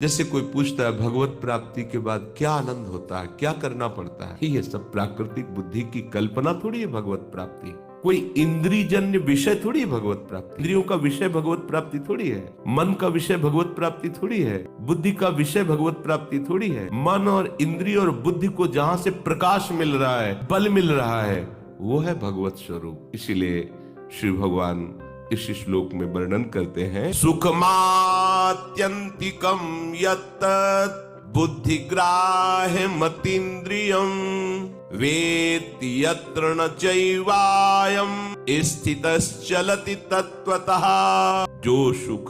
जैसे कोई पूछता है भगवत प्राप्ति के बाद क्या आनंद होता है, क्या करना पड़ता है। ये सब प्राकृतिक बुद्धि की कल्पना थोड़ी है भगवत प्राप्ति। कोई इंद्रियजन्य विषय थोड़ी है भगवत प्राप्ति। इंद्रियों का विषय भगवत प्राप्ति थोड़ी है। मन का विषय भगवत प्राप्ति थोड़ी है। बुद्धि का विषय भगवत प्राप्ति थोड़ी है। मन और इंद्रिय और बुद्धि को जहां से प्रकाश मिल रहा है, बल मिल रहा है, वो है भगवत स्वरूप। इसीलिए श्री भगवान इस श्लोक में वर्णन करते हैं, सुखमात्यंतिकम यत् बुद्धिग्राह्य मतीन्द्रियम वेत्ति यत्र न चैवायम स्थितश्चलति तत्वतः। जो सुख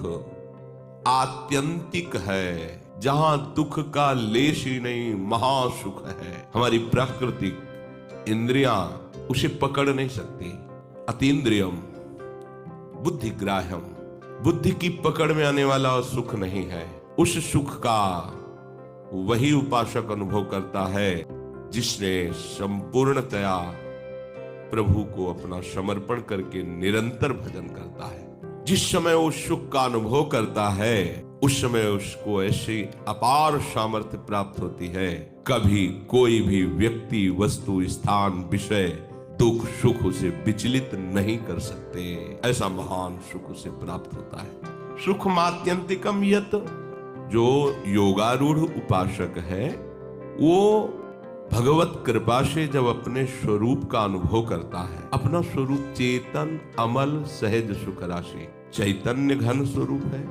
आत्यंतिक है, जहां दुख का लेश ही नहीं, महासुख है। हमारी प्राकृतिक इंद्रियां उसे पकड़ नहीं सकती। अतीन्द्रियम बुद्धिग्राह्यम, बुद्धि की पकड़ में आने वाला सुख नहीं है। उस सुख का वही उपासक अनुभव करता है जिसने संपूर्णतया प्रभु को अपना समर्पण करके निरंतर भजन करता है। जिस समय वो सुख का अनुभव करता है, उस समय उसको ऐसी अपार सामर्थ्य प्राप्त होती है, कभी कोई भी व्यक्ति, वस्तु, स्थान, विषय, दुख, सुख उसे विचलित नहीं कर सकते। ऐसा महान सुख उसे प्राप्त होता है। सुख मात्यंतिकम यत्, जो योगारूढ़ उपासक है, वो भगवत कृपा से जब अपने स्वरूप का अनुभव करता है, अपना स्वरूप चेतन, अमल, सहज सुख राशि, चैतन्य घन स्वरूप है,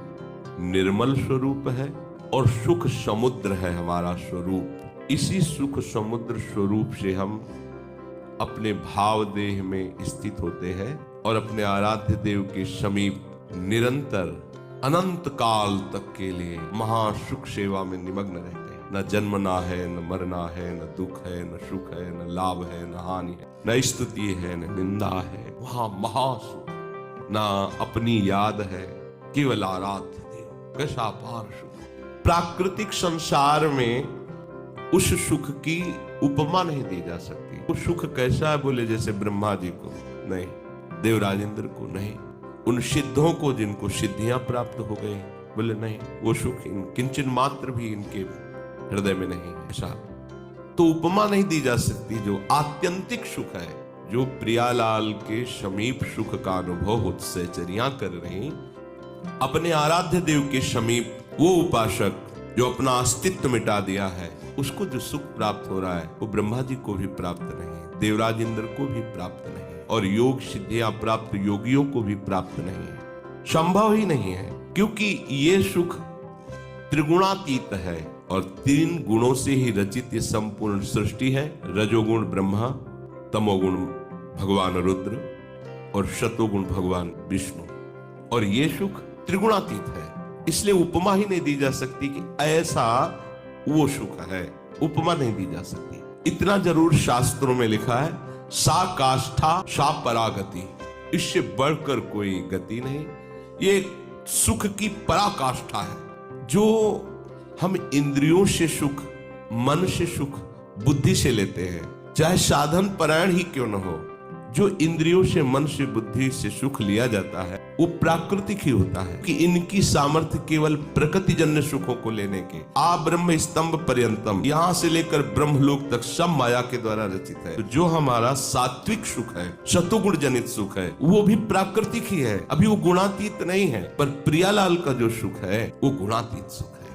निर्मल स्वरूप है और सुख समुद्र है हमारा स्वरूप। इसी सुख समुद्र स्वरूप से हम अपने भाव देह में स्थित होते हैं और अपने आराध्य देव के समीप निरंतर अनंत काल तक के लिए महासुख सेवा में निमग्न रहते हैं। न जन्मना है, न मरना है, न दुख है, न सुख है, न लाभ है, न हानि है, न स्तुति है, न निंदा है। वहां महासुख, न अपनी याद है, केवल आराध्य देव। कैसा अपार सुख। प्राकृतिक संसार में उस सुख की उपमा नहीं दी जा सकती। वो सुख कैसा है बोले, जैसे ब्रह्मा जी को नहीं, देवराजेंद्र को नहीं, उन सिद्धों को जिनको सिद्धियां प्राप्त हो गई, बोले नहीं, वो सुख किंचन मात्र भी इनके हृदय में नहीं है। ऐसा तो उपमा नहीं दी जा सकती। जो आत्यंतिक सुख है, जो प्रियालाल के समीप सुख का अनुभव उत्सचर्या कर रही, अपने आराध्य देव के समीप वो उपासक जो अपना अस्तित्व मिटा दिया है, उसको जो सुख प्राप्त हो रहा है, वो ब्रह्मा जी को भी प्राप्त नहीं, देवराज इंद्र को भी प्राप्त नहीं, और योग सिद्धियां प्राप्त योगियों को भी प्राप्त नहीं है। संभव ही नहीं है, क्योंकि ये सुख त्रिगुणातीत है और 3 गुणों से ही रचित ये संपूर्ण सृष्टि है। रजोगुण ब्रह्मा, तमोगुण भगवान रुद्र और शतोगुण भगवान विष्णु, और ये सुख त्रिगुणातीत है। इसलिए उपमा ही नहीं दी जा सकती कि ऐसा वो सुख है, उपमा नहीं दी जा सकती। इतना जरूर शास्त्रों में लिखा है, सा काष्ठा सा परागति, इससे बढ़कर कोई गति नहीं। ये सुख की पराकाष्ठा है। जो हम इंद्रियों से सुख, मन से सुख, बुद्धि से लेते हैं, चाहे साधन परायण ही क्यों न हो, जो इंद्रियों से, मन से, बुद्धि से सुख लिया जाता है, वो प्राकृतिक ही होता है। कि इनकी सामर्थ्य केवल प्रकृतिजन्य सुखों को लेने के, आ ब्रह्म स्तंभ पर्यंतम, यहां से लेकर ब्रह्मलोक तक सब माया के द्वारा रचित है। तो जो हमारा सात्विक सुख है, शतुगुण जनित सुख है, वो भी प्राकृतिक ही है। अभी वो गुणातीत नहीं है, पर प्रियालाल का जो सुख है वो गुणातीत सुख है।